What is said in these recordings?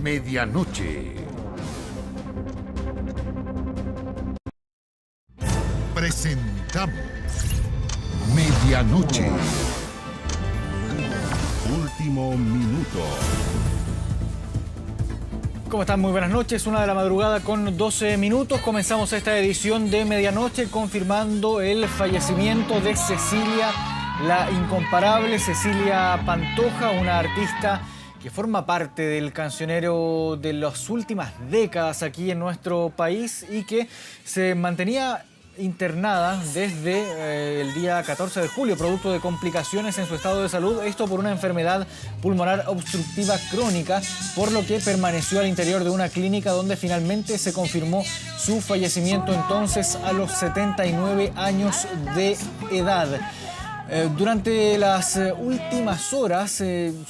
Medianoche. Presentamos Medianoche. Último minuto. ¿Cómo están? Muy buenas noches, 1 de la madrugada con 12 minutos. Comenzamos esta edición de Medianoche confirmando el fallecimiento de Cecilia, la incomparable Cecilia Pantoja, una artista que forma parte del cancionero de las últimas décadas aquí en nuestro país y que se mantenía internada desde el día 14 de julio, producto de complicaciones en su estado de salud, esto por una enfermedad pulmonar obstructiva crónica, por lo que permaneció al interior de una clínica donde finalmente se confirmó su fallecimiento entonces a los 79 años de edad. Durante las últimas horas,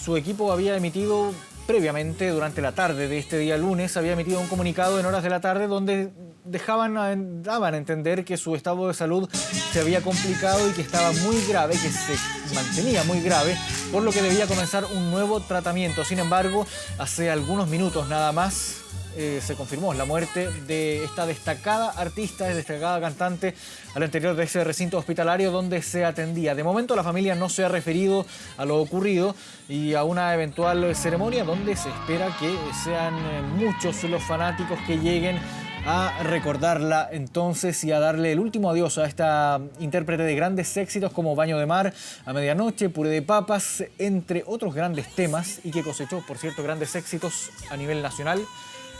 su equipo había emitido previamente, durante la tarde de este día lunes, había emitido un comunicado en horas de la tarde donde daban a entender que su estado de salud se había complicado y que estaba muy grave, que se mantenía muy grave, por lo que debía comenzar un nuevo tratamiento. Sin embargo, hace algunos minutos nada más se confirmó la muerte de esta destacada artista, destacada cantante al interior de ese recinto hospitalario donde se atendía. De momento la familia no se ha referido a lo ocurrido y a una eventual ceremonia donde se espera que sean muchos los fanáticos que lleguen a recordarla entonces y a darle el último adiós a esta intérprete de grandes éxitos como Baño de Mar, A Medianoche, Puré de Papas, entre otros grandes temas, y que cosechó, por cierto, grandes éxitos a nivel nacional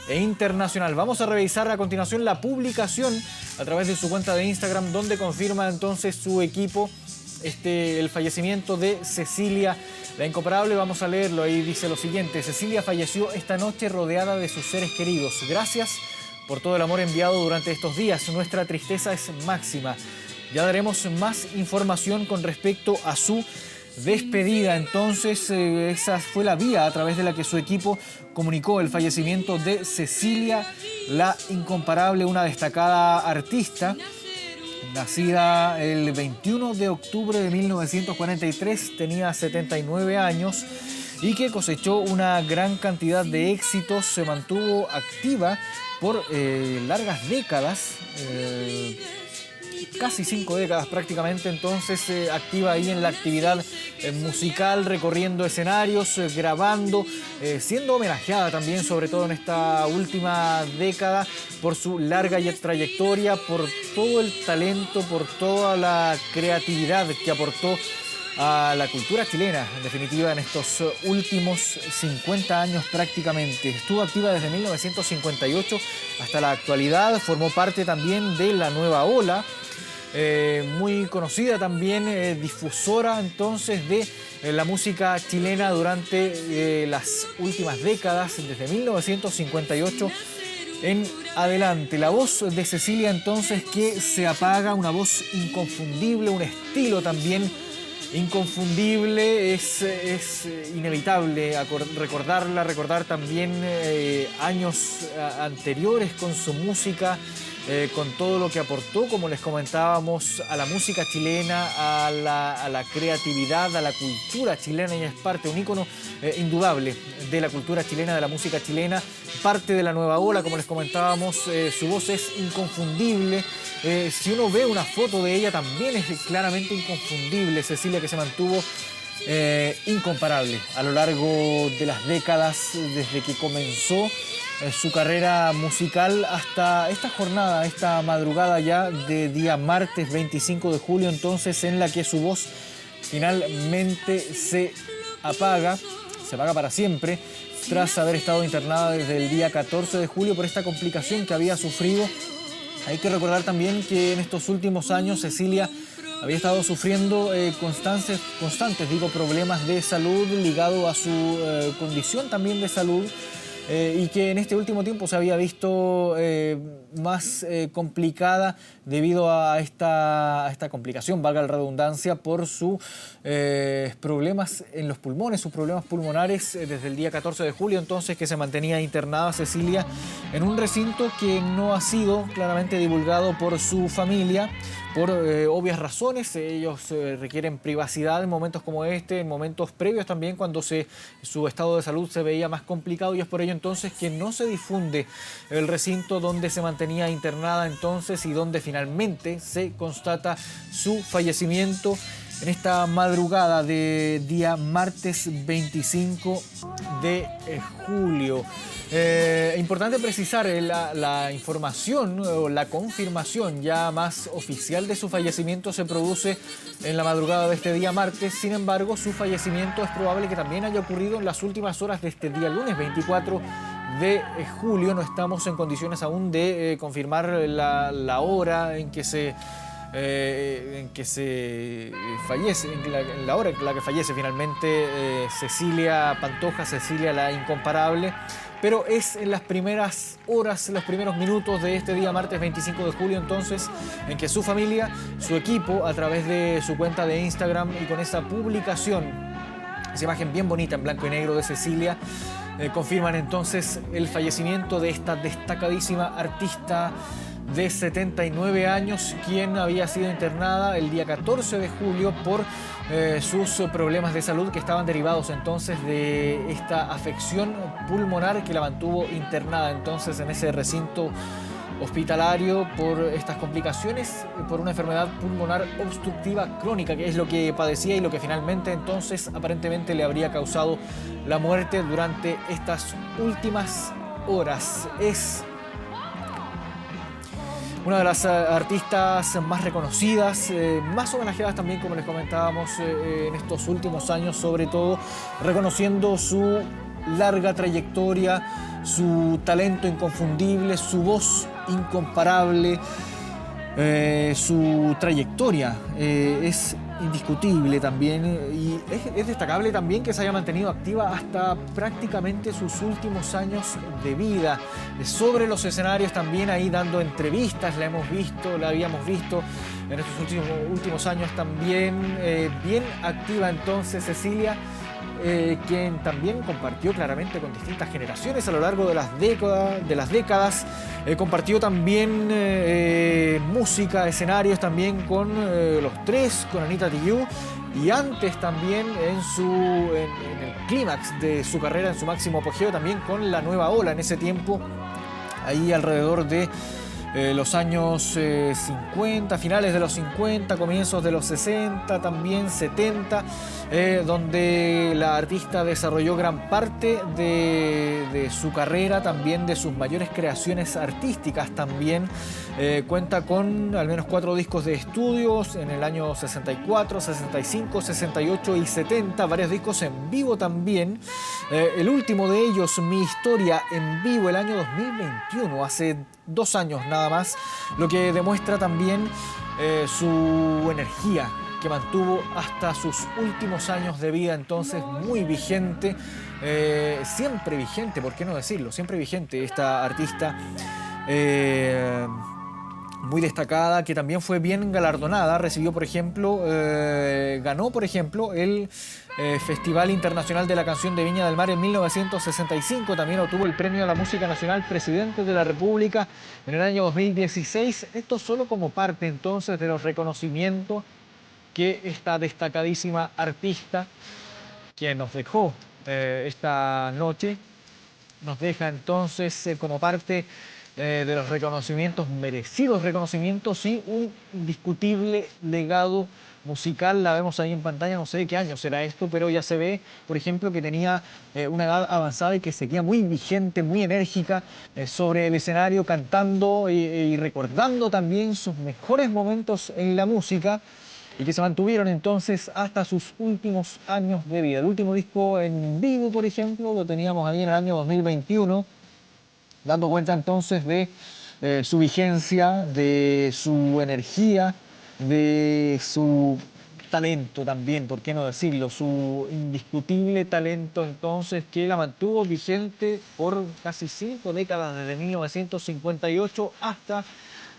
e internacional. Vamos a revisar a continuación la publicación a través de su cuenta de Instagram, donde confirma entonces su equipo el fallecimiento de Cecilia, la incomparable. Vamos a leerlo, ahí dice lo siguiente: Cecilia falleció esta noche rodeada de sus seres queridos. Gracias por todo el amor enviado durante estos días. Nuestra tristeza es máxima. Ya daremos más información con respecto a su despedida. Entonces, esa fue la vía a través de la que su equipo comunicó el fallecimiento de Cecilia, la incomparable, una destacada artista, nacida el 21 de octubre de 1943, tenía 79 años y que cosechó una gran cantidad de éxitos, se mantuvo activa por largas décadas, casi 5 décadas prácticamente, entonces activa ahí en la actividad musical, recorriendo escenarios, grabando, siendo homenajeada también, sobre todo en esta última década, por su larga trayectoria, por todo el talento, por toda la creatividad que aportó a la cultura chilena, en definitiva, en estos últimos 50 años prácticamente. Estuvo activa desde 1958 hasta la actualidad, formó parte también de la Nueva Ola, muy conocida también, difusora entonces de la música chilena durante las últimas décadas, desde 1958 en adelante. La voz de Cecilia entonces que se apaga, una voz inconfundible, un estilo también inconfundible. Es inevitable recordarla, recordar también años anteriores con su música, con todo lo que aportó, como les comentábamos, a la música chilena, a la creatividad, a la cultura chilena. Ella es parte, un ícono indudable de la cultura chilena, de la música chilena, parte de la Nueva Ola, como les comentábamos. Su voz es inconfundible. Si uno ve una foto de ella, también es claramente inconfundible. Cecilia, que se mantuvo incomparable a lo largo de las décadas, desde que comenzó su carrera musical hasta esta jornada, esta madrugada ya de día martes 25 de julio, entonces, en la que su voz finalmente se apaga para siempre, tras haber estado internada desde el día 14 de julio por esta complicación que había sufrido. Hay que recordar también que en estos últimos años Cecilia había estado sufriendo constantes problemas de salud ligados a su condición también de salud, y que en este último tiempo se había visto más complicada debido a esta complicación, valga la redundancia, por sus problemas en los pulmones, sus problemas pulmonares, desde el día 14 de julio, entonces, que se mantenía internada Cecilia en un recinto que no ha sido claramente divulgado por su familia, por obvias razones. Ellos requieren privacidad en momentos como este, en momentos previos también cuando su estado de salud se veía más complicado, y es por ello entonces que no se difunde el recinto donde se mantenía internada entonces y donde finalmente se constata su fallecimiento en esta madrugada de día martes 25 de julio. Importante precisar la información o la confirmación ya más oficial de su fallecimiento se produce en la madrugada de este día martes. Sin embargo, su fallecimiento es probable que también haya ocurrido en las últimas horas de este día lunes 24 de julio. No estamos en condiciones aún de confirmar la hora en que se fallece, en la hora en la que fallece finalmente Cecilia Pantoja, Cecilia la Incomparable, pero es en las primeras horas, en los primeros minutos de este día martes 25 de julio entonces en que su familia, su equipo, a través de su cuenta de Instagram y con esa publicación, esa imagen bien bonita en blanco y negro de Cecilia, confirman entonces el fallecimiento de esta destacadísima artista de 79 años, quien había sido internada el día 14 de julio por sus problemas de salud que estaban derivados entonces de esta afección pulmonar que la mantuvo internada entonces en ese recinto hospitalario por estas complicaciones, por una enfermedad pulmonar obstructiva crónica, que es lo que padecía y lo que finalmente entonces aparentemente le habría causado la muerte durante estas últimas horas. Es una de las artistas más reconocidas, más homenajeadas también, como les comentábamos, en estos últimos años, sobre todo reconociendo su larga trayectoria, su talento inconfundible, su voz incomparable, su trayectoria es indiscutible también, y es destacable también que se haya mantenido activa hasta prácticamente sus últimos años de vida. Sobre los escenarios también ahí dando entrevistas, la habíamos visto en estos últimos años también, bien activa entonces Cecilia, quien también compartió claramente con distintas generaciones a lo largo de las décadas, compartió también música, escenarios también con Los Tres, con Anita Tijoux, y antes también en el clímax de su carrera, en su máximo apogeo, también con La Nueva Ola en ese tiempo, ahí alrededor de los años 50, finales de los 50, comienzos de los 60, también 70, donde la artista desarrolló gran parte de su carrera, también de sus mayores creaciones artísticas también. Cuenta con al menos 4 discos de estudios en el año 64, 65, 68 y 70, varios discos en vivo también. El último de ellos, Mi Historia, en vivo el año 2021, hace 2 años nada más, lo que demuestra también su energía que mantuvo hasta sus últimos años de vida, entonces muy vigente, siempre vigente, ¿por qué no decirlo? Siempre vigente esta artista muy destacada, que también fue bien galardonada. Recibió, por ejemplo, ganó, por ejemplo, el Festival Internacional de la Canción de Viña del Mar en 1965. También obtuvo el Premio a la Música Nacional Presidente de la República en el año 2016. Esto solo como parte entonces de los reconocimientos que esta destacadísima artista, quien nos dejó esta noche, nos deja entonces como parte de los reconocimientos, merecidos reconocimientos, y un indiscutible legado musical. La vemos ahí en pantalla, no sé de qué año será esto, pero ya se ve, por ejemplo, que tenía una edad avanzada y que seguía muy vigente, muy enérgica sobre el escenario, cantando y recordando también sus mejores momentos en la música, y que se mantuvieron entonces hasta sus últimos años de vida. El último disco en vivo, por ejemplo, lo teníamos ahí en el año 2021, dando cuenta entonces de su vigencia, de su energía, de su talento también, ¿por qué no decirlo? Su indiscutible talento entonces, que la mantuvo vigente por casi 5 décadas, desde 1958 hasta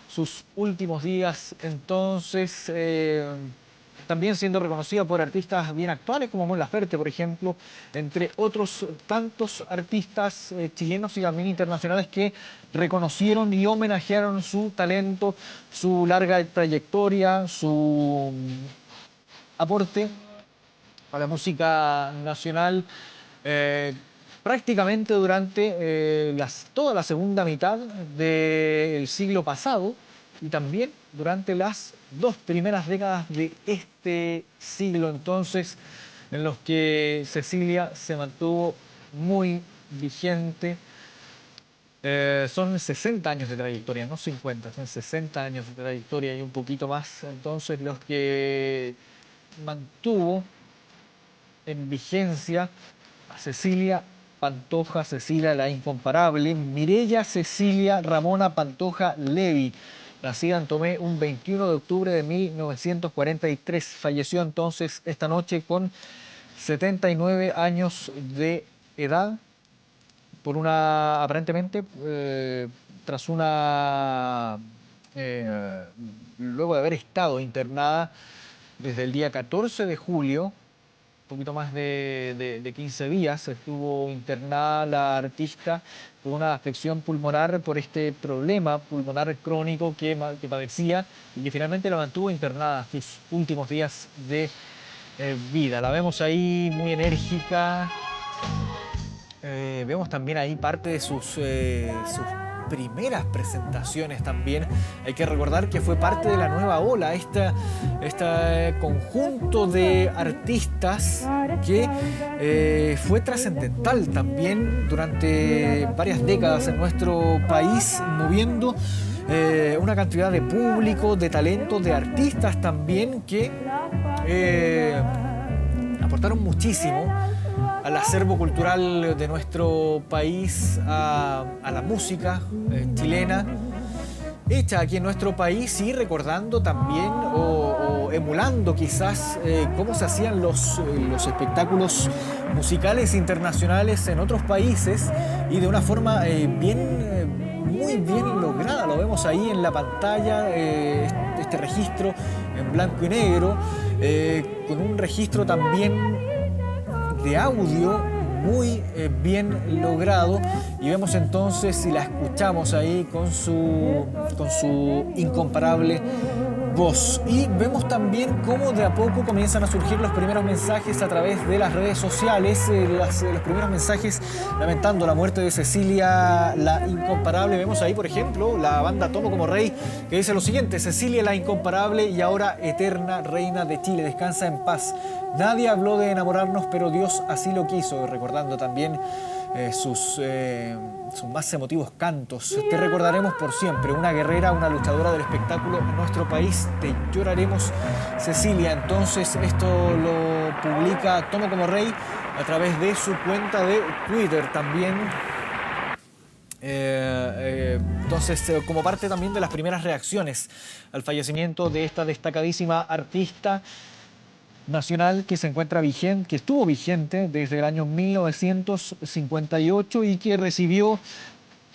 sus últimos días. Entonces, también siendo reconocida por artistas bien actuales como Mon Laferte, por ejemplo, entre otros tantos artistas chilenos y también internacionales que reconocieron y homenajearon su talento, su larga trayectoria, su aporte a la música nacional eh, prácticamente durante toda la segunda mitad del siglo pasado y también durante las dos primeras décadas de este siglo, entonces, en los que Cecilia se mantuvo muy vigente. Son 60 años de trayectoria, no 50, son 60 años de trayectoria y un poquito más, entonces los que mantuvo en vigencia a Cecilia Pantoja, Cecilia la Incomparable, Mirella Cecilia Ramona Pantoja Levi, nacida en Tomé un 21 de octubre de 1943. Falleció entonces esta noche con 79 años de edad por una, aparentemente, tras una, luego de haber estado internada desde el día 14 de julio, un poquito más de 15 días, estuvo internada la artista con una afección pulmonar por este problema pulmonar crónico que padecía y que finalmente la mantuvo internada sus últimos días de vida. La vemos ahí muy enérgica. Vemos también ahí parte de sus primeras presentaciones también. Hay que recordar que fue parte de la nueva ola, este conjunto de artistas que fue trascendental también durante varias décadas en nuestro país, moviendo una cantidad de público, de talento, de artistas también que aportaron muchísimo al acervo cultural de nuestro país, a la música chilena, hecha aquí en nuestro país y recordando también o emulando quizás cómo se hacían los espectáculos musicales internacionales en otros países y de una forma muy bien lograda. Lo vemos ahí en la pantalla, este registro en blanco y negro, con un registro también de audio muy bien logrado y vemos entonces si la escuchamos ahí con su incomparable voz y vemos también cómo de a poco comienzan a surgir los primeros mensajes a través de las redes sociales, los primeros mensajes lamentando la muerte de Cecilia la Incomparable. Vemos ahí por ejemplo la banda Tomo como Rey que dice lo siguiente: Cecilia la Incomparable y ahora eterna reina de Chile, descansa en paz. Nadie habló de enamorarnos, pero Dios así lo quiso, recordando también sus más emotivos cantos. Te recordaremos por siempre, una guerrera, una luchadora del espectáculo en nuestro país. Te lloraremos, Cecilia. Entonces esto lo publica Tomo como Rey a través de su cuenta de Twitter también. Entonces, como parte también de las primeras reacciones al fallecimiento de esta destacadísima artista nacional que se encuentra vigente, que estuvo vigente desde el año 1958 y que recibió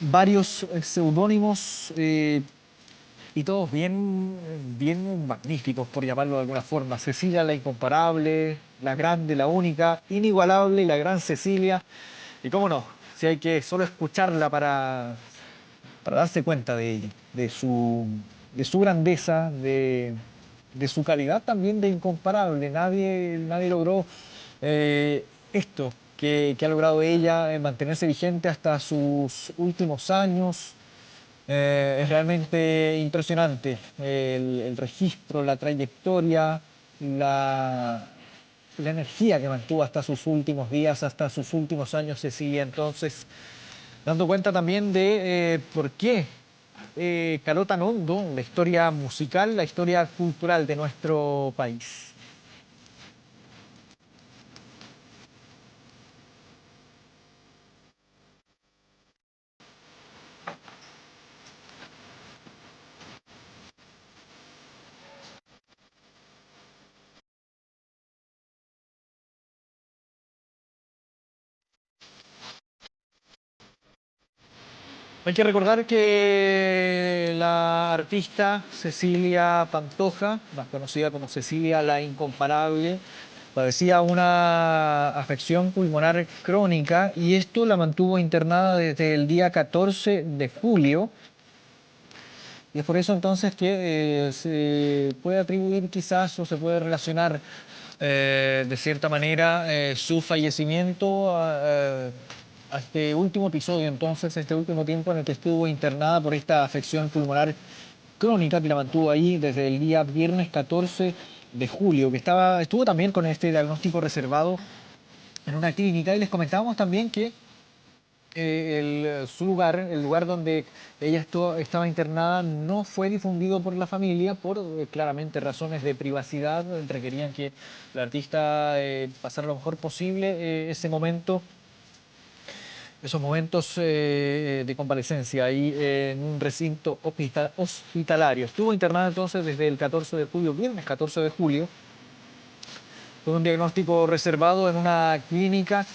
varios seudónimos y todos bien magníficos, por llamarlo de alguna forma. Cecilia la Incomparable, la grande, la única, inigualable y la gran Cecilia. Y cómo no, si hay que solo escucharla para darse cuenta de ella, de su grandeza, de su calidad también de incomparable. Nadie logró esto que ha logrado ella, mantenerse vigente hasta sus últimos años. Es realmente impresionante el registro, la trayectoria, la energía que mantuvo hasta sus últimos días, hasta sus últimos años Cecilia. Entonces, dando cuenta también de por qué caló tan hondo la historia musical, la historia cultural de nuestro país. Hay que recordar que la artista Cecilia Pantoja, más conocida como Cecilia la Incomparable, padecía una afección pulmonar crónica y esto la mantuvo internada desde el día 14 de julio. Y es por eso entonces que se puede atribuir quizás o se puede relacionar de cierta manera su fallecimiento a este último episodio, entonces, este último tiempo en el que estuvo internada por esta afección pulmonar crónica que la mantuvo ahí desde el día viernes 14 de julio, que estuvo también con este diagnóstico reservado en una clínica y les comentábamos también que su lugar, el lugar donde ella estaba internada, no fue difundido por la familia por claramente razones de privacidad. Requerían que la artista pasara lo mejor posible ese momento, esos momentos de convalecencia ahí en un recinto hospitalario. Estuvo internada entonces desde el 14 de julio, viernes 14 de julio, con un diagnóstico reservado en una clínica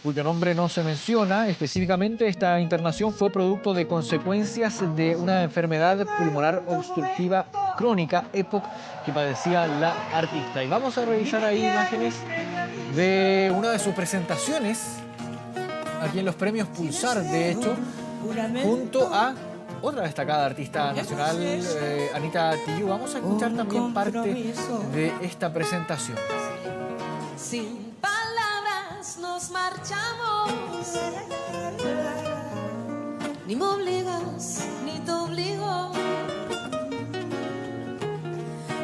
cuyo nombre no se menciona específicamente. Esta internación fue producto de consecuencias de una enfermedad pulmonar obstructiva crónica, EPOC, que padecía la artista. Y vamos a revisar ahí imágenes de una de sus presentaciones aquí en los premios Pulsar, de hecho, junto a otra destacada artista nacional, Anita Tijoux. Vamos a escuchar también parte de esta presentación. Sin palabras nos marchamos, ni me obligas, ni te obligo,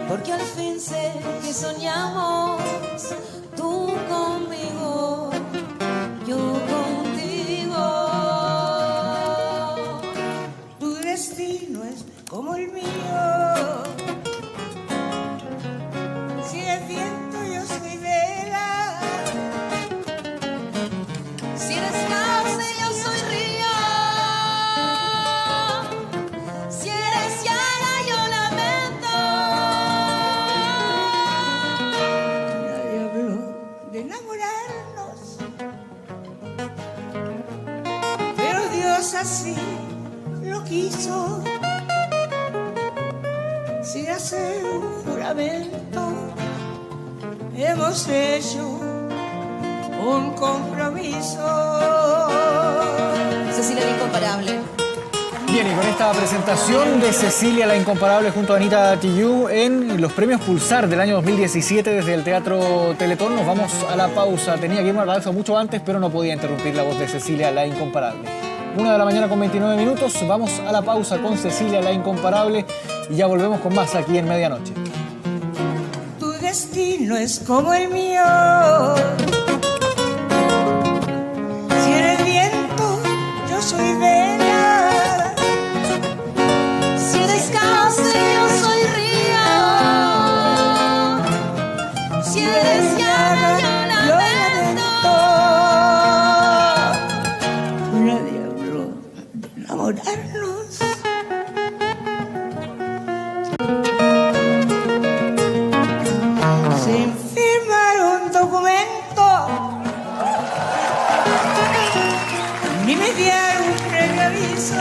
porque al fin sé que soñamos, tú conmigo, yo contigo. Tu destino es como el mío. Si es viento, yo soy vela. Si eres cauce, yo soy río. Si eres llaga, yo lamento. Nadie habló de enamorarnos, pero Dios así lo quiso. Sin hacer un juramento, hemos hecho un compromiso. Cecilia la Incomparable. Bien, y con esta presentación de Cecilia la Incomparable junto a Anita Tijoux en los premios Pulsar del año 2017 desde el Teatro Teletón, nos vamos a la pausa. Tenía que irme a la pausa mucho antes, pero no podía interrumpir la voz de Cecilia la Incomparable. 1 de la mañana con 29 minutos, vamos a la pausa con Cecilia la Incomparable y ya volvemos con más aquí en Medianoche. Tu destino es como el mío. Si eres viento, yo soy vela. Si eres cauce, yo soy río. Si eres llaga, yo lamento. Nadie habló de enamorarnos. Sin firmar un documento, ni mediar un previo aviso.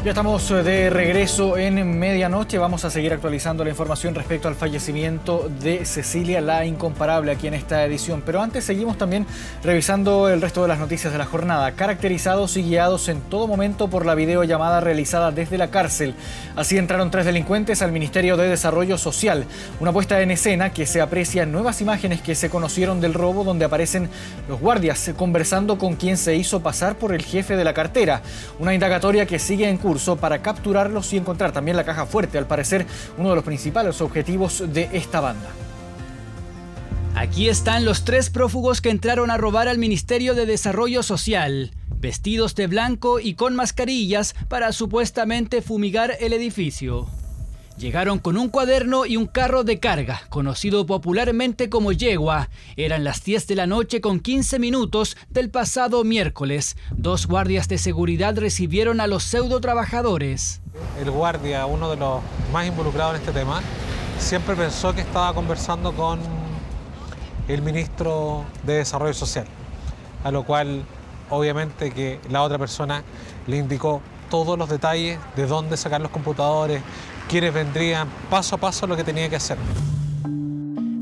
Ya estamos de regreso en Medianoche. Vamos a seguir actualizando la información respecto al fallecimiento de Cecilia la Incomparable aquí en esta edición. Pero antes seguimos también revisando el resto de las noticias de la jornada, caracterizados y guiados en todo momento por la videollamada realizada desde la cárcel. Así entraron 3 delincuentes al Ministerio de Desarrollo Social. Una puesta en escena que se aprecia en nuevas imágenes que se conocieron del robo, donde aparecen los guardias conversando con quien se hizo pasar por el jefe de la cartera. Una indagatoria que sigue en curso para capturarlos y encontrar también la caja fuerte, al parecer uno de los principales objetivos de esta banda. Aquí están los 3 prófugos que entraron a robar al Ministerio de Desarrollo Social, vestidos de blanco y con mascarillas para supuestamente fumigar el edificio. Llegaron con un cuaderno y un carro de carga, conocido popularmente como yegua. Eran las 10 de la noche con 15 minutos del pasado miércoles. 2 guardias de seguridad recibieron a los pseudo trabajadores. El guardia, uno de los más involucrados en este tema, siempre pensó que estaba conversando con el ministro de Desarrollo Social, a lo cual obviamente que la otra persona le indicó todos los detalles de dónde sacar los computadores, quiénes vendrían, paso a paso lo que tenía que hacer.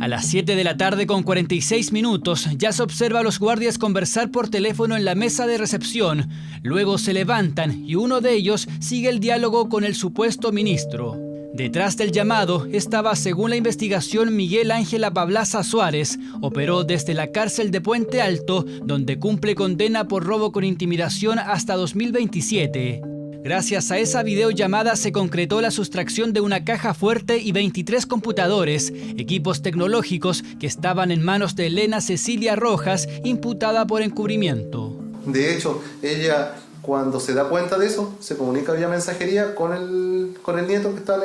A las 7 de la tarde con 46 minutos ya se observa a los guardias conversar por teléfono en la mesa de recepción. Luego se levantan y uno de ellos sigue el diálogo con el supuesto ministro. Detrás del llamado estaba, según la investigación, Miguel Ángel Apablaza Suárez. Operó desde la cárcel de Puente Alto, donde cumple condena por robo con intimidación hasta 2027. Gracias a esa videollamada se concretó la sustracción de una caja fuerte y 23 computadores, equipos tecnológicos que estaban en manos de Elena Cecilia Rojas, imputada por encubrimiento. De hecho, ella, cuando se da cuenta de eso, se comunica vía mensajería con el nieto que está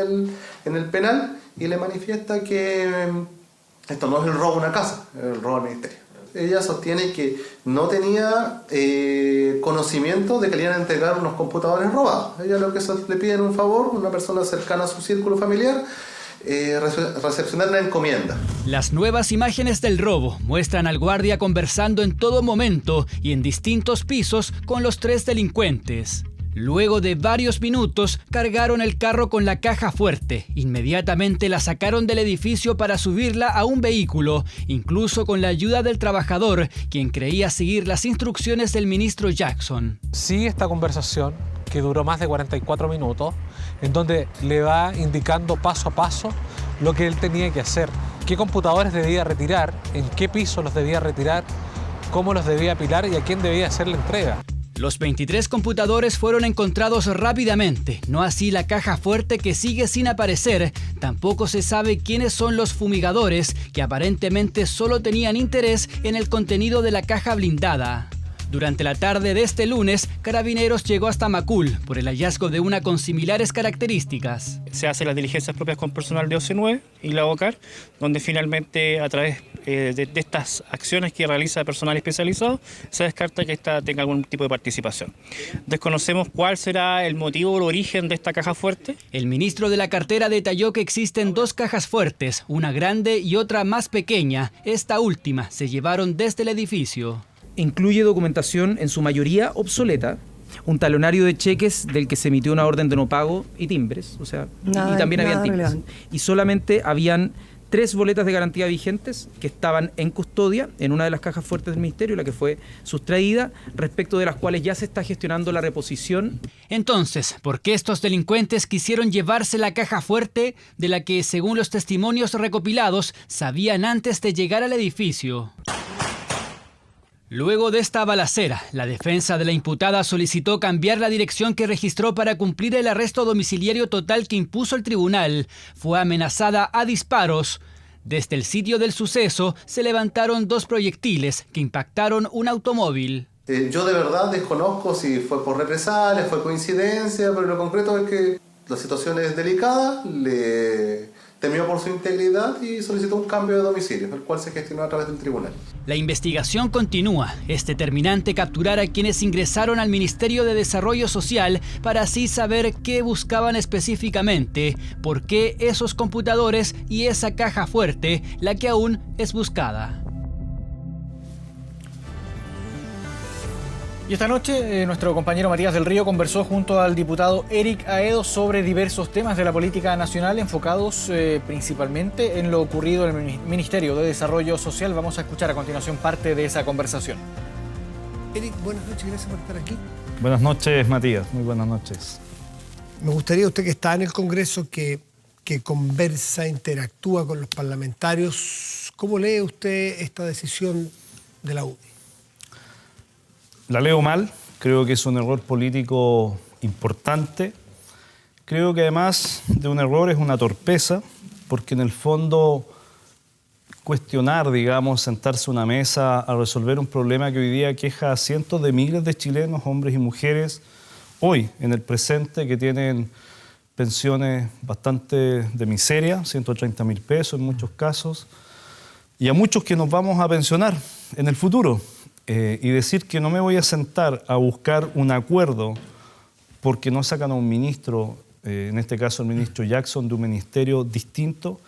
en el penal y le manifiesta que esto no es el robo de una casa, es el robo del ministerio. Ella sostiene que no tenía conocimiento de que le iban a entregar unos computadores robados. Ella lo que le piden un favor, una persona cercana a su círculo familiar, recepcionar la encomienda. Las nuevas imágenes del robo muestran al guardia conversando en todo momento y en distintos pisos con los 3 delincuentes. Luego de varios minutos, cargaron el carro con la caja fuerte. Inmediatamente la sacaron del edificio para subirla a un vehículo, incluso con la ayuda del trabajador, quien creía seguir las instrucciones del ministro Jackson. Sigue esta conversación, que duró más de 44 minutos, en donde le va indicando paso a paso lo que él tenía que hacer, qué computadores debía retirar, en qué piso los debía retirar, cómo los debía apilar y a quién debía hacer la entrega. Los 23 computadores fueron encontrados rápidamente, no así la caja fuerte que sigue sin aparecer. Tampoco se sabe quiénes son los fumigadores, que aparentemente solo tenían interés en el contenido de la caja blindada. Durante la tarde de este lunes, Carabineros llegó hasta Macul por el hallazgo de una con similares características. Se hacen las diligencias propias con personal de OC9 y la OCAR, donde finalmente a través de estas acciones que realiza personal especializado, se descarta que esta tenga algún tipo de participación. Desconocemos cuál será el motivo o el origen de esta caja fuerte. El ministro de la cartera detalló que existen 2 cajas fuertes, una grande y otra más pequeña. Esta última se llevaron desde el edificio. Incluye documentación en su mayoría obsoleta, un talonario de cheques del que se emitió una orden de no pago y timbres, o sea, y también habían timbres. Y solamente habían 3 boletas de garantía vigentes que estaban en custodia en una de las cajas fuertes del ministerio, la que fue sustraída, respecto de las cuales ya se está gestionando la reposición. Entonces, ¿por qué estos delincuentes quisieron llevarse la caja fuerte de la que, según los testimonios recopilados, sabían antes de llegar al edificio? Luego de esta balacera, la defensa de la imputada solicitó cambiar la dirección que registró para cumplir el arresto domiciliario total que impuso el tribunal. Fue amenazada a disparos. Desde el sitio del suceso se levantaron 2 proyectiles que impactaron un automóvil. Yo de verdad desconozco si fue por represalia, fue coincidencia, pero lo concreto es que la situación es delicada, le temió por su integridad y solicitó un cambio de domicilio, el cual se gestionó a través del tribunal. La investigación continúa. Es determinante capturar a quienes ingresaron al Ministerio de Desarrollo Social para así saber qué buscaban específicamente, por qué esos computadores y esa caja fuerte, la que aún es buscada. Y esta noche nuestro compañero Matías del Río conversó junto al diputado Eric Aedo sobre diversos temas de la política nacional enfocados principalmente en lo ocurrido en el Ministerio de Desarrollo Social. Vamos a escuchar a continuación parte de esa conversación. Eric, buenas noches, gracias por estar aquí. Buenas noches, Matías, muy buenas noches. Me gustaría, usted que está en el Congreso, que conversa, interactúa con los parlamentarios, ¿cómo lee usted esta decisión de la UDI? La leo mal, creo que es un error político importante. Creo que además de un error es una torpeza, porque en el fondo cuestionar, digamos, sentarse a una mesa a resolver un problema que hoy día queja a cientos de miles de chilenos, hombres y mujeres, hoy, en el presente, que tienen pensiones bastante de miseria, 130.000 pesos en muchos casos, y a muchos que nos vamos a pensionar en el futuro. Y decir que no me voy a sentar a buscar un acuerdo porque no sacan a un ministro, en este caso el ministro Jackson, de un ministerio distinto,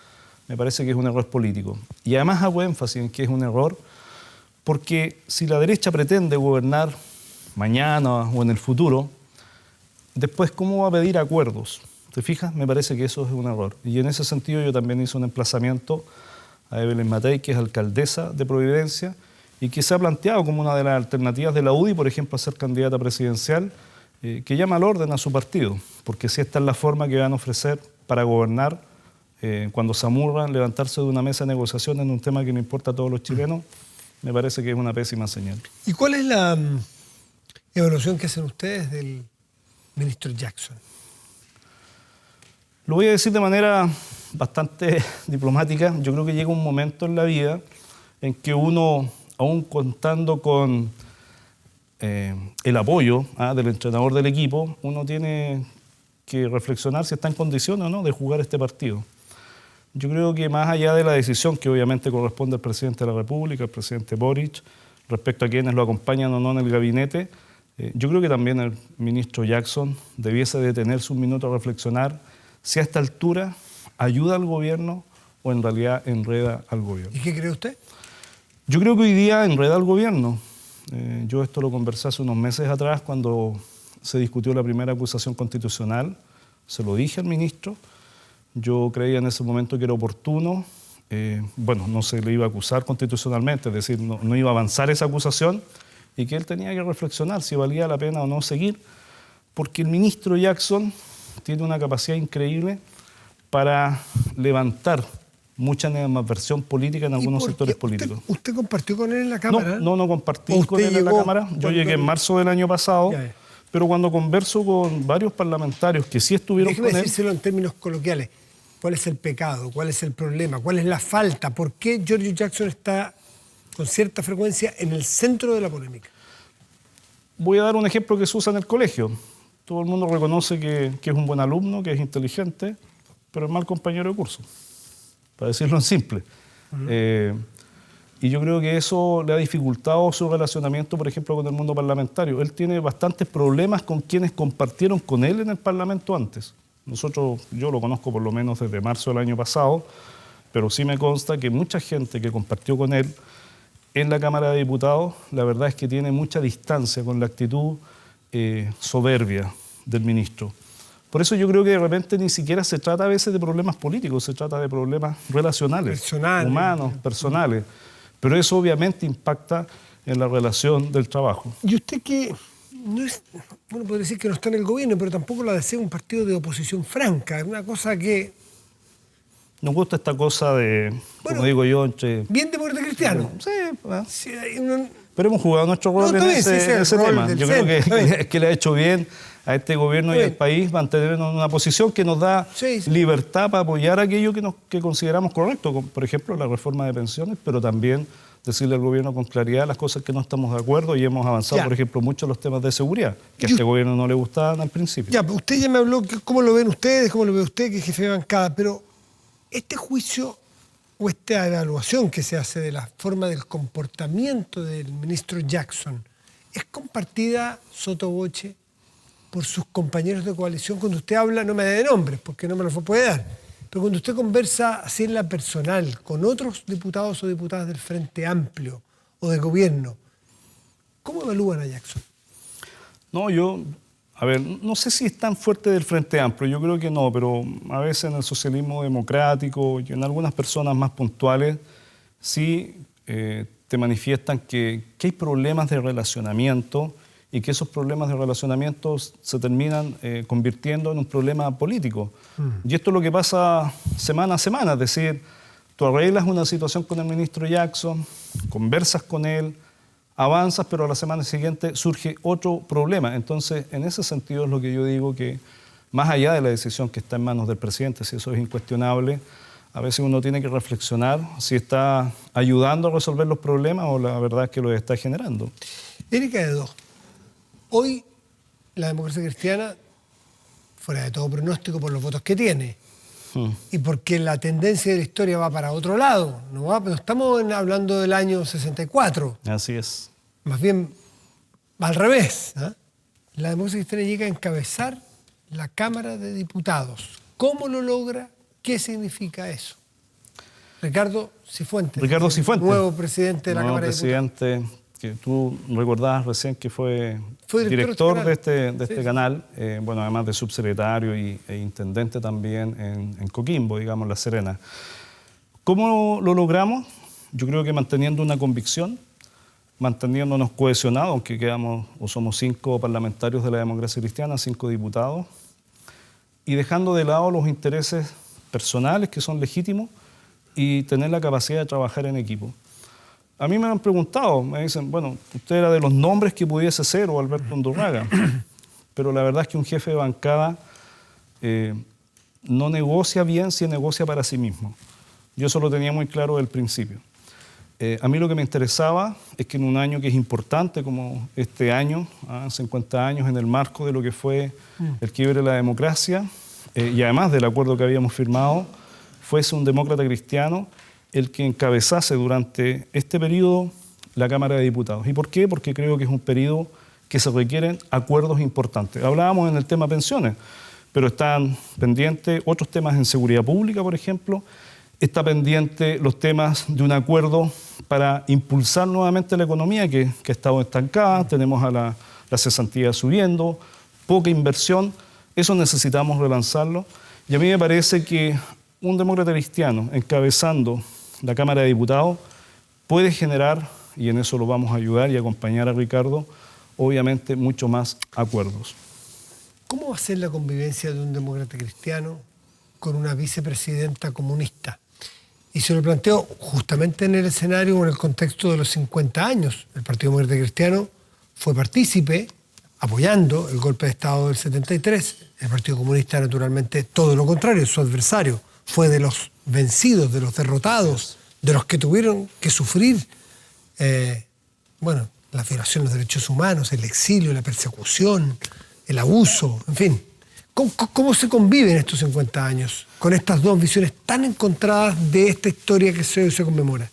me parece que es un error político. Y además hago énfasis en que es un error porque si la derecha pretende gobernar mañana o en el futuro, después, ¿cómo va a pedir acuerdos? ¿Te fijas? Me parece que eso es un error. Y en ese sentido yo también hice un emplazamiento a Evelyn Matei, que es alcaldesa de Providencia, y que se ha planteado como una de las alternativas de la UDI, por ejemplo, a ser candidata presidencial, que llama al orden a su partido, porque si esta es la forma que van a ofrecer para gobernar, cuando se amurran, levantarse de una mesa de negociación en un tema que no importa a todos los chilenos, me parece que es una pésima señal. ¿Y cuál es la evaluación que hacen ustedes del ministro Jackson? Lo voy a decir de manera bastante diplomática. Yo creo que llega un momento en la vida en que uno, aún contando con el apoyo del entrenador del equipo, uno tiene que reflexionar si está en condiciones o no de jugar este partido. Yo creo que más allá de la decisión que obviamente corresponde al presidente de la República, al presidente Boric, respecto a quienes lo acompañan o no en el gabinete, yo creo que también el ministro Jackson debiese detenerse un minuto a reflexionar si a esta altura ayuda al gobierno o en realidad enreda al gobierno. ¿Y qué cree usted? Yo creo que hoy día enreda al gobierno. Yo esto lo conversé hace unos meses atrás cuando se discutió la primera acusación constitucional. Se lo dije al ministro. Yo creía en ese momento que era oportuno. No se le iba a acusar constitucionalmente, es decir, no iba a avanzar esa acusación y que él tenía que reflexionar si valía la pena o no seguir, porque el ministro Jackson tiene una capacidad increíble para levantar mucha animadversión política en algunos sectores políticos. ¿Usted compartió con él en la Cámara? No compartí con él en la Cámara. Yo llegué en marzo del año pasado, pero cuando converso con varios parlamentarios que sí estuvieron con él... Déjeme decírselo en términos coloquiales. ¿Cuál es el pecado? ¿Cuál es el problema? ¿Cuál es la falta? ¿Por qué Giorgio Jackson está con cierta frecuencia en el centro de la polémica? Voy a dar un ejemplo que se usa en el colegio. Todo el mundo reconoce que es un buen alumno, que es inteligente, pero es mal compañero de curso, para decirlo en simple. Y yo creo que eso le ha dificultado su relacionamiento, por ejemplo, con el mundo parlamentario. Él tiene bastantes problemas con quienes compartieron con él en el Parlamento antes. Yo lo conozco por lo menos desde marzo del año pasado, pero sí me consta que mucha gente que compartió con él en la Cámara de Diputados, la verdad es que tiene mucha distancia con la actitud soberbia del ministro. Por eso yo creo que de repente ni siquiera se trata a veces de problemas políticos, se trata de problemas relacionales, humanos, personales. Pero eso obviamente impacta en la relación del trabajo. ¿Y usted que no es, bueno, puede decir que no está en el gobierno, pero tampoco la desea un partido de oposición franca, es una cosa que... Nos gusta esta cosa de, como digo yo, entre... Bien demócrata cristiano. Sí, pero hemos jugado nuestro rol en ese tema. Yo creo que le ha hecho bien a este gobierno y al país mantenernos en una posición que nos da libertad para apoyar aquello que consideramos correcto, como, por ejemplo, la reforma de pensiones, pero también decirle al gobierno con claridad las cosas que no estamos de acuerdo y hemos avanzado, por ejemplo, mucho en los temas de seguridad, que a este gobierno no le gustaban al principio. Ya, usted ya me habló cómo lo ven ustedes, cómo lo ve usted, que es jefe de bancada, pero este juicio o esta evaluación que se hace de la forma del comportamiento del ministro Jackson es compartida sotto voce por sus compañeros de coalición. Cuando usted habla, no me dé nombres porque no me los puede dar, pero cuando usted conversa así en la personal con otros diputados o diputadas del Frente Amplio o de gobierno, ¿cómo evalúan a Jackson? No sé si es tan fuerte del Frente Amplio, yo creo que no, pero a veces en el socialismo democrático y en algunas personas más puntuales sí te manifiestan que hay problemas de relacionamiento y que esos problemas de relacionamiento se terminan convirtiendo en un problema político. Y esto es lo que pasa semana a semana, es decir, tú arreglas una situación con el ministro Jackson, conversas con él, avanzas, pero a la semana siguiente surge otro problema. Entonces, en ese sentido es lo que yo digo que, más allá de la decisión que está en manos del presidente, si eso es incuestionable, a veces uno tiene que reflexionar si está ayudando a resolver los problemas o la verdad es que los está generando. Erika de dos. Hoy la democracia cristiana, fuera de todo pronóstico por los votos que tiene, y porque la tendencia de la historia va para otro lado, no estamos hablando del año 64. Así es. Más bien, al revés. La democracia cristiana llega a encabezar la Cámara de Diputados. ¿Cómo lo logra? ¿Qué significa eso? Ricardo Cifuentes. Nuevo presidente de la Cámara de Diputados. Presidente que tú recordabas recién que fue director de este canal, bueno, además de subsecretario e intendente también en Coquimbo, digamos, La Serena. ¿Cómo lo logramos? Yo creo que manteniendo una convicción, manteniéndonos cohesionados, aunque somos 5 parlamentarios de la democracia cristiana, 5 diputados, y dejando de lado los intereses personales que son legítimos y tener la capacidad de trabajar en equipo. A mí me han preguntado, me dicen, bueno, usted era de los nombres que pudiese ser o Alberto Undurraga, pero la verdad es que un jefe de bancada no negocia bien si negocia para sí mismo. Yo eso lo tenía muy claro desde el principio. A mí lo que me interesaba es que en un año que es importante como este año, 50 años en el marco de lo que fue el quiebre de la democracia y además del acuerdo que habíamos firmado, fuese un demócrata cristiano el que encabezase durante este periodo la Cámara de Diputados. ¿Y por qué? Porque creo que es un periodo que se requieren acuerdos importantes. Hablábamos en el tema pensiones, pero están pendientes otros temas en seguridad pública, por ejemplo. Está pendiente los temas de un acuerdo para impulsar nuevamente la economía que ha estado estancada. Tenemos a la cesantía subiendo, poca inversión. Eso necesitamos relanzarlo. Y a mí me parece que un demócrata cristiano encabezando la Cámara de Diputados puede generar, y en eso lo vamos a ayudar y acompañar a Ricardo, obviamente mucho más acuerdos. ¿Cómo va a ser la convivencia de un demócrata cristiano con una vicepresidenta comunista? Y se lo planteo justamente en el escenario o en el contexto de los 50 años. El Partido Demócrata Cristiano fue partícipe, apoyando el golpe de Estado del 73. El Partido Comunista, naturalmente, todo lo contrario, su adversario. Fue de los vencidos, de los derrotados, de los que tuvieron que sufrir las violaciones de los derechos humanos, el exilio, la persecución, el abuso, en fin. ¿Cómo se conviven estos 50 años con estas dos visiones tan encontradas de esta historia que se conmemora?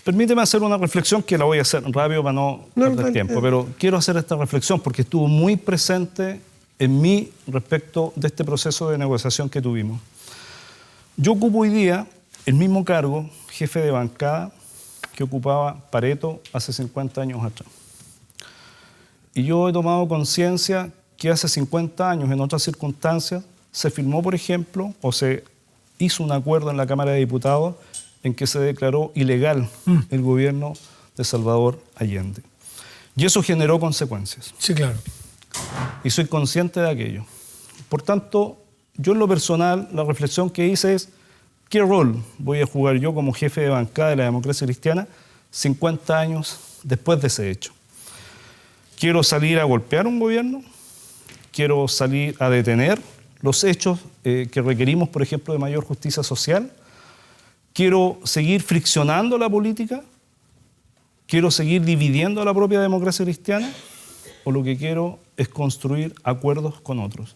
Permíteme hacer una reflexión que la voy a hacer rápido para no perder tiempo, pero quiero hacer esta reflexión porque estuvo muy presente en mí respecto de este proceso de negociación que tuvimos. Yo ocupo hoy día el mismo cargo, jefe de bancada, que ocupaba Pareto hace 50 años atrás. Y yo he tomado conciencia que hace 50 años, en otras circunstancias, se firmó, por ejemplo, o se hizo un acuerdo en la Cámara de Diputados en que se declaró ilegal el gobierno de Salvador Allende. Y eso generó consecuencias. Sí, claro. Y soy consciente de aquello. Por tanto, yo en lo personal, la reflexión que hice es, ¿qué rol voy a jugar yo como jefe de bancada de la democracia cristiana 50 años después de ese hecho? ¿Quiero salir a golpear un gobierno? ¿Quiero salir a detener los hechos que requerimos, por ejemplo, de mayor justicia social? ¿Quiero seguir friccionando la política? ¿Quiero seguir dividiendo a la propia democracia cristiana? ¿O lo que quiero es construir acuerdos con otros?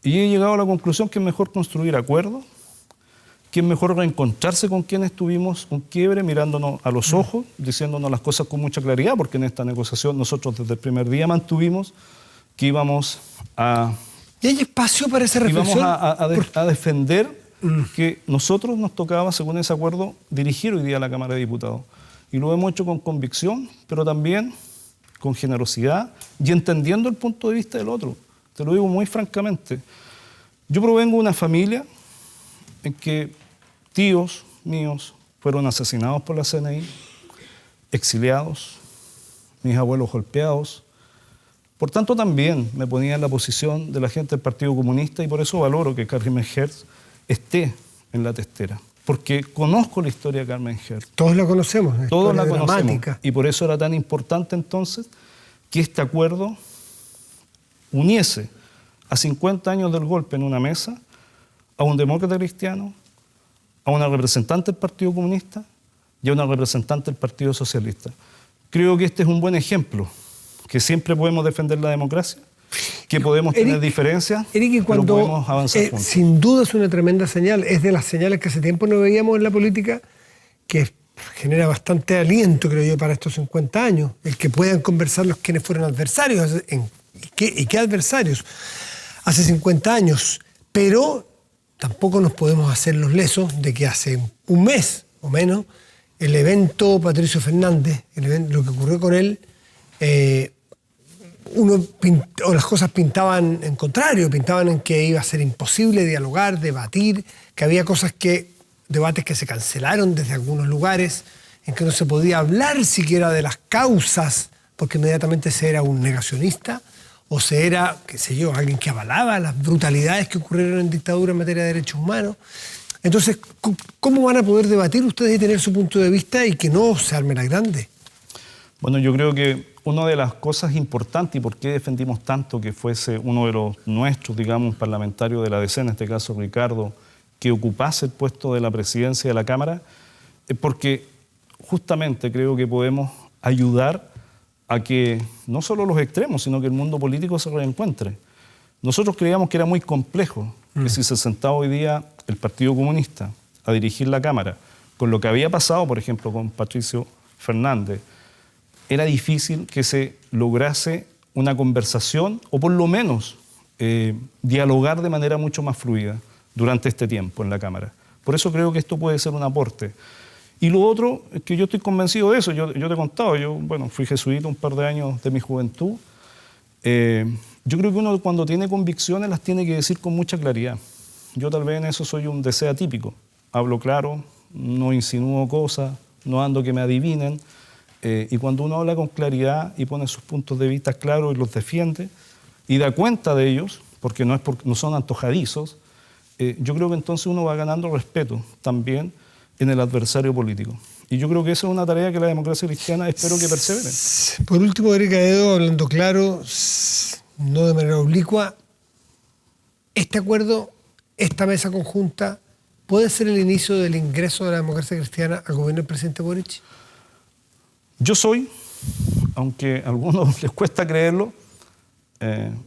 Y he llegado a la conclusión que es mejor construir acuerdos, que es mejor reencontrarse con quienes tuvimos un quiebre, mirándonos a los ojos, diciéndonos las cosas con mucha claridad, porque en esta negociación nosotros desde el primer día mantuvimos que íbamos a... ¿Y hay espacio para esa reflexión? Íbamos a defender que nosotros nos tocaba, según ese acuerdo, dirigir hoy día a la Cámara de Diputados. Y lo hemos hecho con convicción, pero también con generosidad y entendiendo el punto de vista del otro. Te lo digo muy francamente. Yo provengo de una familia en que tíos míos fueron asesinados por la CNI, exiliados, mis abuelos golpeados. Por tanto, también me ponía en la posición de la gente del Partido Comunista y por eso valoro que Carmen Hertz esté en la testera. Porque conozco la historia de Carmen Hertz. Todos la conocemos. Todos la conocemos. Y por eso era tan importante entonces que este acuerdo uniese a 50 años del golpe en una mesa a un demócrata cristiano, a una representante del Partido Comunista y a una representante del Partido Socialista. Creo que este es un buen ejemplo, que siempre podemos defender la democracia, que podemos tener diferencias, pero podemos avanzar juntos. Sin duda es una tremenda señal, es de las señales que hace tiempo no veíamos en la política, que genera bastante aliento, creo yo, para estos 50 años, el que puedan conversar los quienes fueron adversarios, ¿y qué adversarios? Hace 50 años, pero tampoco nos podemos hacer los lesos de que hace un mes o menos el evento Patricio Fernández, lo que ocurrió con él, las cosas pintaban en contrario, pintaban en que iba a ser imposible dialogar, debatir, que había debates que se cancelaron desde algunos lugares, en que no se podía hablar siquiera de las causas, porque inmediatamente se era un negacionista, o se era, qué sé yo, alguien que avalaba las brutalidades que ocurrieron en dictadura en materia de derechos humanos. Entonces, ¿cómo van a poder debatir ustedes y tener su punto de vista y que no se arme la grande? Bueno, yo creo que una de las cosas importantes y por qué defendimos tanto que fuese uno de los nuestros, digamos, parlamentarios de la DC, en este caso Ricardo, que ocupase el puesto de la presidencia de la Cámara, es porque justamente creo que podemos ayudar a que no solo los extremos, sino que el mundo político se reencuentre. Nosotros creíamos que era muy complejo que si se sentaba hoy día el Partido Comunista a dirigir la Cámara, con lo que había pasado, por ejemplo, con Patricio Fernández, era difícil que se lograse una conversación o por lo menos dialogar de manera mucho más fluida durante este tiempo en la Cámara. Por eso creo que esto puede ser un aporte. Y lo otro es que yo estoy convencido de eso. Yo te he contado, fui jesuita un par de años de mi juventud. Yo creo que uno cuando tiene convicciones las tiene que decir con mucha claridad. Yo tal vez en eso soy un DC atípico. Hablo claro, no insinúo cosas, no ando que me adivinen. Y cuando uno habla con claridad y pone sus puntos de vista claros y los defiende y da cuenta de ellos, porque no son antojadizos, yo creo que entonces uno va ganando respeto también en el adversario político. Y yo creo que esa es una tarea que la democracia cristiana espero que persevere. Por último, Eric Aedo, hablando claro, no de manera oblicua, este acuerdo, esta mesa conjunta, ¿puede ser el inicio del ingreso de la democracia cristiana al gobierno del presidente Boric? Yo soy, aunque a algunos les cuesta creerlo,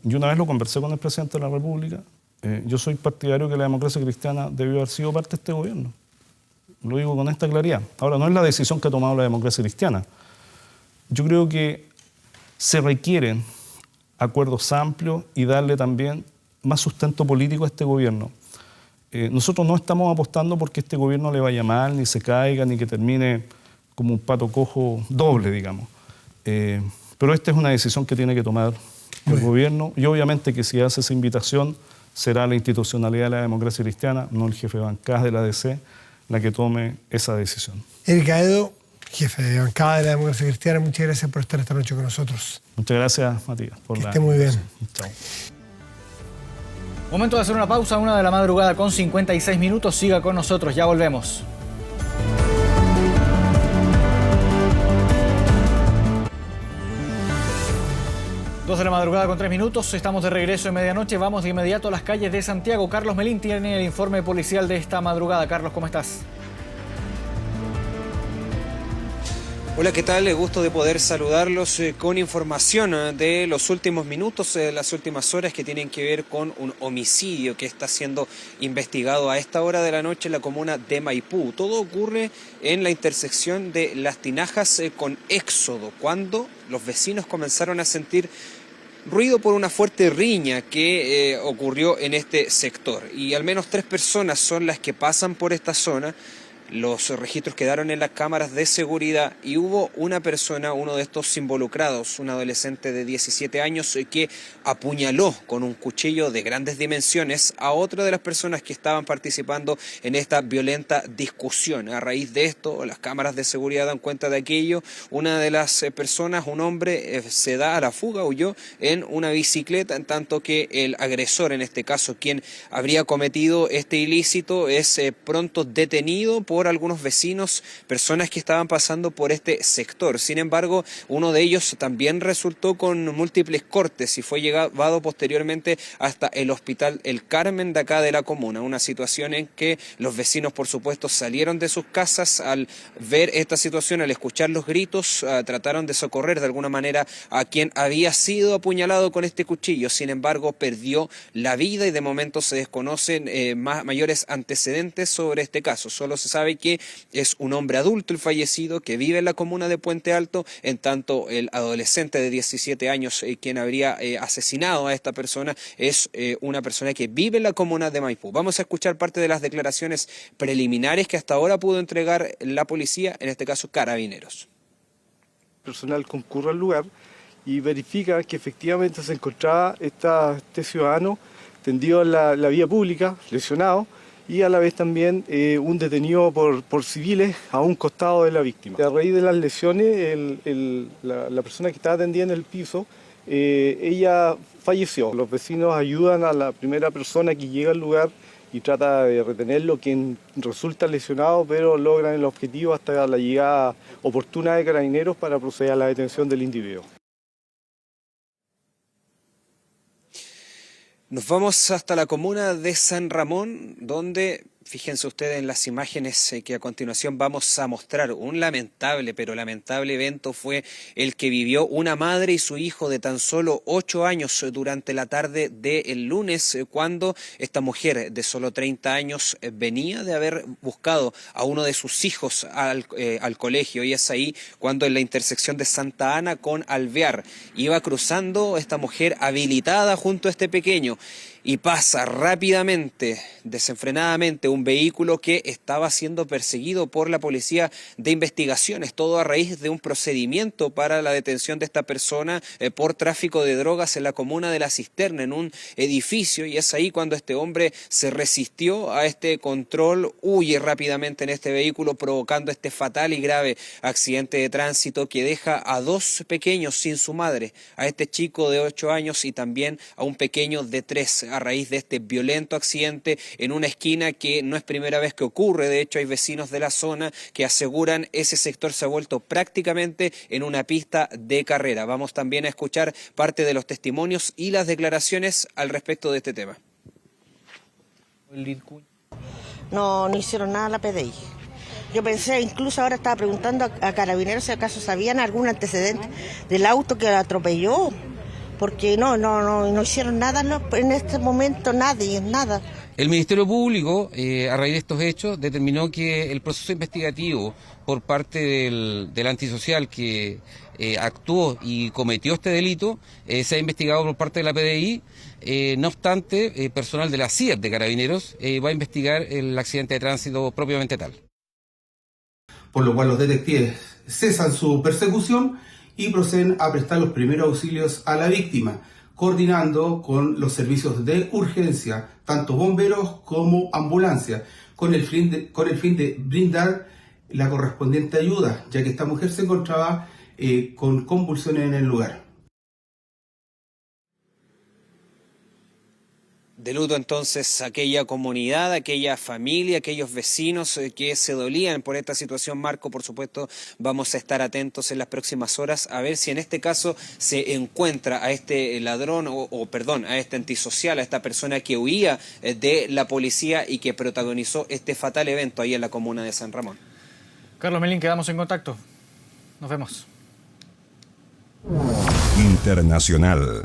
yo una vez lo conversé con el presidente de la República, yo soy partidario que la democracia cristiana debió haber sido parte de este gobierno. Lo digo con esta claridad. Ahora, no es la decisión que ha tomado la democracia cristiana. Yo creo que se requieren acuerdos amplios y darle también más sustento político a este gobierno. Nosotros no estamos apostando porque este gobierno le vaya mal, ni se caiga, ni que termine como un pato cojo doble, digamos. Pero esta es una decisión que tiene que tomar el gobierno y obviamente que si hace esa invitación será la institucionalidad de la democracia cristiana, no el jefe de bancada de la DC, la que tome esa decisión. Eric Aedo, jefe de bancada de la democracia cristiana, muchas gracias por estar esta noche con nosotros. Muchas gracias, Matías. Que esté muy bien. Chao. Momento de hacer una pausa, 1 de la madrugada con 56 minutos. Siga con nosotros, ya volvemos. Dos de la madrugada con 3 minutos, estamos de regreso en medianoche, vamos de inmediato a las calles de Santiago. Carlos Melín tiene el informe policial de esta madrugada. Carlos, ¿cómo estás? Hola, ¿qué tal? Gusto de poder saludarlos con información de los últimos minutos, las últimas horas que tienen que ver con un homicidio que está siendo investigado a esta hora de la noche en la comuna de Maipú. Todo ocurre en la intersección de Las Tinajas con Éxodo, cuando los vecinos comenzaron a sentir ruido por una fuerte riña que ocurrió en este sector. Y al menos 3 personas son las que pasan por esta zona. Los registros quedaron en las cámaras de seguridad y hubo una persona, uno de estos involucrados, un adolescente de 17 años que apuñaló con un cuchillo de grandes dimensiones a otra de las personas que estaban participando en esta violenta discusión. A raíz de esto, las cámaras de seguridad dan cuenta de aquello. Una de las personas, un hombre, se da a la fuga, huyó en una bicicleta, en tanto que el agresor, en este caso, quien habría cometido este ilícito, es pronto detenido por algunos vecinos, personas que estaban pasando por este sector. Sin embargo, uno de ellos también resultó con múltiples cortes y fue llevado posteriormente hasta el hospital El Carmen de acá de la comuna. Una situación en que los vecinos, por supuesto, salieron de sus casas al ver esta situación, al escuchar los gritos, trataron de socorrer de alguna manera a quien había sido apuñalado con este cuchillo. Sin embargo, perdió la vida y de momento se desconocen mayores antecedentes sobre este caso. Solo se sabe sabe que es un hombre adulto el fallecido que vive en la comuna de Puente Alto, en tanto el adolescente de 17 años quien habría asesinado a esta persona es una persona que vive en la comuna de Maipú. Vamos a escuchar parte de las declaraciones preliminares que hasta ahora pudo entregar la policía, en este caso Carabineros. El personal concurre al lugar y verifica que efectivamente se encontraba este ciudadano tendido en la vía pública, lesionado, y a la vez también un detenido por civiles a un costado de la víctima. A raíz de las lesiones, la persona que estaba atendida en el piso, ella falleció. Los vecinos ayudan a la primera persona que llega al lugar y trata de retenerlo, quien resulta lesionado, pero logran el objetivo hasta la llegada oportuna de Carabineros para proceder a la detención del individuo. Nos vamos hasta la comuna de San Ramón, donde, fíjense ustedes en las imágenes que a continuación vamos a mostrar, un lamentable, pero lamentable evento fue el que vivió una madre y su hijo de tan solo 8 años durante la tarde del lunes, cuando esta mujer de solo 30 años venía de haber buscado a uno de sus hijos al colegio, y es ahí cuando en la intersección de Santa Ana con Alvear iba cruzando esta mujer habilitada junto a este pequeño, y pasa rápidamente, desenfrenadamente, un vehículo que estaba siendo perseguido por la policía de investigaciones, todo a raíz de un procedimiento para la detención de esta persona por tráfico de drogas en la comuna de La Cisterna, en un edificio, y es ahí cuando este hombre se resistió a este control, huye rápidamente en este vehículo, provocando este fatal y grave accidente de tránsito que deja a 2 pequeños sin su madre, a este chico de 8 años y también a un pequeño de 3, a raíz de este violento accidente en una esquina que no es primera vez que ocurre. De hecho, hay vecinos de la zona que aseguran ese sector se ha vuelto prácticamente en una pista de carrera. Vamos también a escuchar parte de los testimonios y las declaraciones al respecto de este tema. No hicieron nada a la PDI. Yo pensé, incluso ahora estaba preguntando a Carabineros si acaso sabían algún antecedente del auto que atropelló, porque no hicieron nada en este momento, nadie, nada. El Ministerio Público, a raíz de estos hechos, determinó que el proceso investigativo por parte del antisocial que actuó y cometió este delito se ha investigado por parte de la PDI. No obstante, personal de la CIEP de Carabineros va a investigar el accidente de tránsito propiamente tal. Por lo cual los detectives cesan su persecución y proceden a prestar los primeros auxilios a la víctima, coordinando con los servicios de urgencia, tanto bomberos como ambulancia, con el fin de brindar la correspondiente ayuda, ya que esta mujer se encontraba con convulsiones en el lugar. De luto entonces aquella comunidad, aquella familia, aquellos vecinos que se dolían por esta situación. Marco, por supuesto, vamos a estar atentos en las próximas horas a ver si en este caso se encuentra a este ladrón a este antisocial, a esta persona que huía de la policía y que protagonizó este fatal evento ahí en la comuna de San Ramón. Carlos Melín, quedamos en contacto. Nos vemos. Internacional.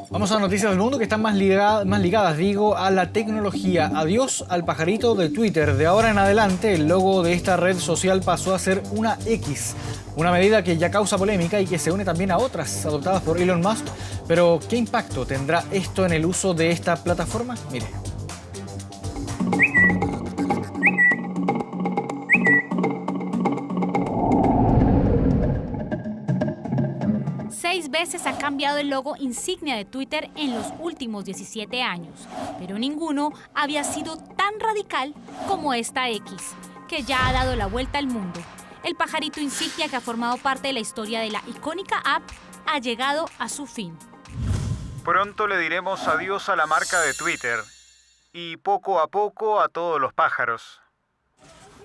Vamos a noticias del mundo que están más ligadas, a la tecnología. Adiós al pajarito de Twitter. De ahora en adelante, el logo de esta red social pasó a ser una X. Una medida que ya causa polémica y que se une también a otras adoptadas por Elon Musk. Pero, ¿qué impacto tendrá esto en el uso de esta plataforma? Mire. 6 veces ha cambiado el logo insignia de Twitter en los últimos 17 años, pero ninguno había sido tan radical como esta X, que ya ha dado la vuelta al mundo. El pajarito insignia que ha formado parte de la historia de la icónica app ha llegado a su fin. Pronto le diremos adiós a la marca de Twitter y poco a poco a todos los pájaros.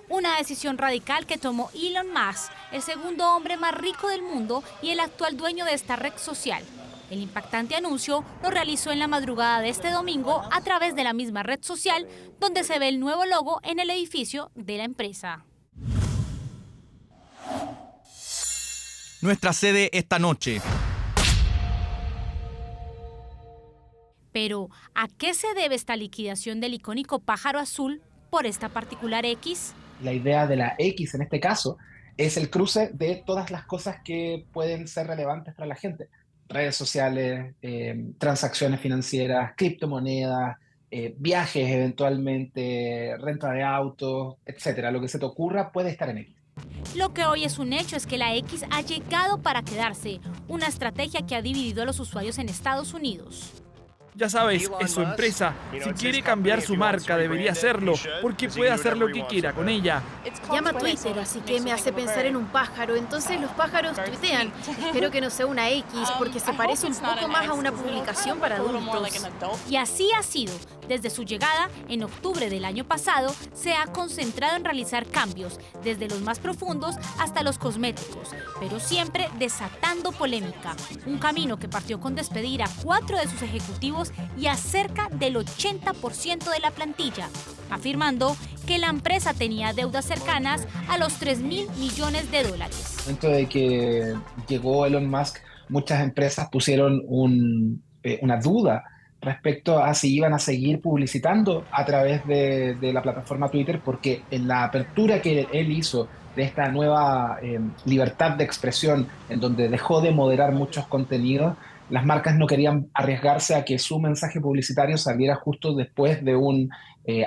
Una decisión radical que tomó Elon Musk, el segundo hombre más rico del mundo y el actual dueño de esta red social. El impactante anuncio lo realizó en la madrugada de este domingo a través de la misma red social, donde se ve el nuevo logo en el edificio de la empresa. Nuestra sede esta noche. Pero, ¿a qué se debe esta liquidación del icónico pájaro azul por esta particular X? la idea de la X en este caso es el cruce de todas las cosas que pueden ser relevantes para la gente. Redes sociales, transacciones financieras, criptomonedas, viajes eventualmente, renta de autos, etcétera. Lo que se te ocurra puede estar en X. Lo que hoy es un hecho es que la X ha llegado para quedarse, una estrategia que ha dividido a los usuarios en Estados Unidos. Ya sabes, es su empresa. Si quiere cambiar su marca, debería hacerlo, porque puede hacer lo que quiera con ella. Llama Twitter, así que me hace pensar en un pájaro. Entonces los pájaros tuitean. Espero que no sea una X, porque se parece un poco más a una publicación para adultos. Y así ha sido. Desde su llegada, en octubre del año pasado, se ha concentrado en realizar cambios, desde los más profundos hasta los cosméticos, pero siempre desatando polémica. Un camino que partió con despedir a 4 de sus ejecutivos y a cerca del 80% de la plantilla, afirmando que la empresa tenía deudas cercanas a los $3.000 millones. Dentro de que llegó Elon Musk, muchas empresas pusieron una duda respecto a si iban a seguir publicitando a través de la plataforma Twitter, porque en la apertura que él hizo de esta nueva libertad de expresión, en donde dejó de moderar muchos contenidos, las marcas no querían arriesgarse a que su mensaje publicitario saliera justo después de un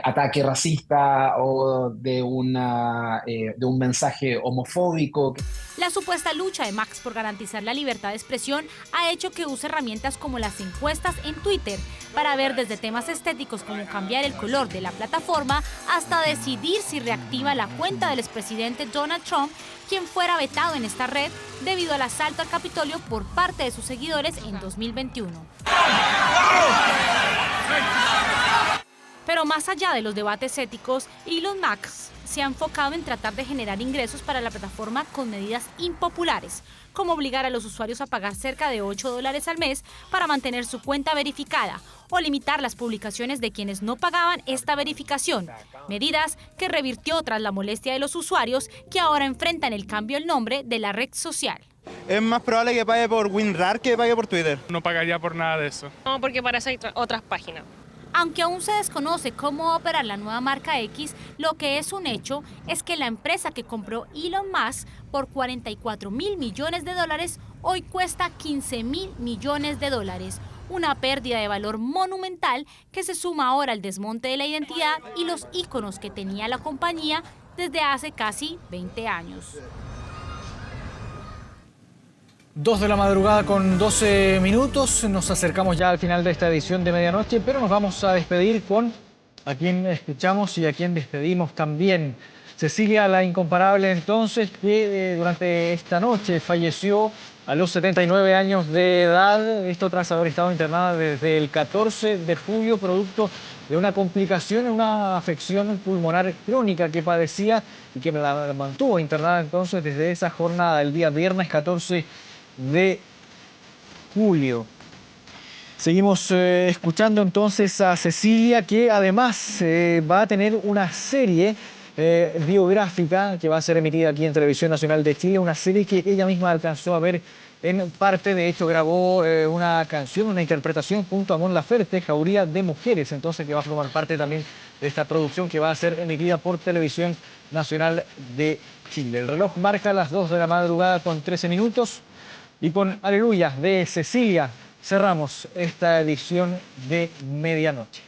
ataque racista o de un mensaje homofóbico. La supuesta lucha de Max por garantizar la libertad de expresión ha hecho que use herramientas como las encuestas en Twitter para ver desde temas estéticos como cambiar el color de la plataforma hasta decidir si reactiva la cuenta del expresidente Donald Trump, quien fuera vetado en esta red debido al asalto al Capitolio por parte de sus seguidores en 2021. Pero más allá de los debates éticos, Elon Musk se ha enfocado en tratar de generar ingresos para la plataforma con medidas impopulares, como obligar a los usuarios a pagar cerca de $8 al mes para mantener su cuenta verificada o limitar las publicaciones de quienes no pagaban esta verificación, medidas que revirtió tras la molestia de los usuarios que ahora enfrentan el cambio del nombre de la red social. Es más probable que pague por WinRAR que pague por Twitter. No pagaría por nada de eso. No, porque para eso hay otras páginas. Aunque aún se desconoce cómo va a operar la nueva marca X, lo que es un hecho es que la empresa que compró Elon Musk por $44.000 millones hoy cuesta $15.000 millones, una pérdida de valor monumental que se suma ahora al desmonte de la identidad y los íconos que tenía la compañía desde hace casi 20 años. 2 de la madrugada con 12 minutos, nos acercamos ya al final de esta edición de medianoche, pero nos vamos a despedir con a quien escuchamos y a quien despedimos también. Cecilia la Incomparable, entonces, que durante esta noche falleció a los 79 años de edad, esto tras haber estado internada desde el 14 de julio, producto de una complicación, una afección pulmonar crónica que padecía y que la mantuvo internada entonces desde esa jornada, el día viernes 14 de julio. Seguimos escuchando entonces a Cecilia, que además va a tener una serie biográfica que va a ser emitida aquí en Televisión Nacional de Chile, una serie que ella misma alcanzó a ver en parte. De hecho grabó una canción, una interpretación junto a Mon Laferte, Jauría de Mujeres, entonces que va a formar parte también de esta producción que va a ser emitida por Televisión Nacional de Chile. El reloj marca las 2 de la madrugada con 13 minutos. Y con Aleluya de Cecilia cerramos esta edición de medianoche.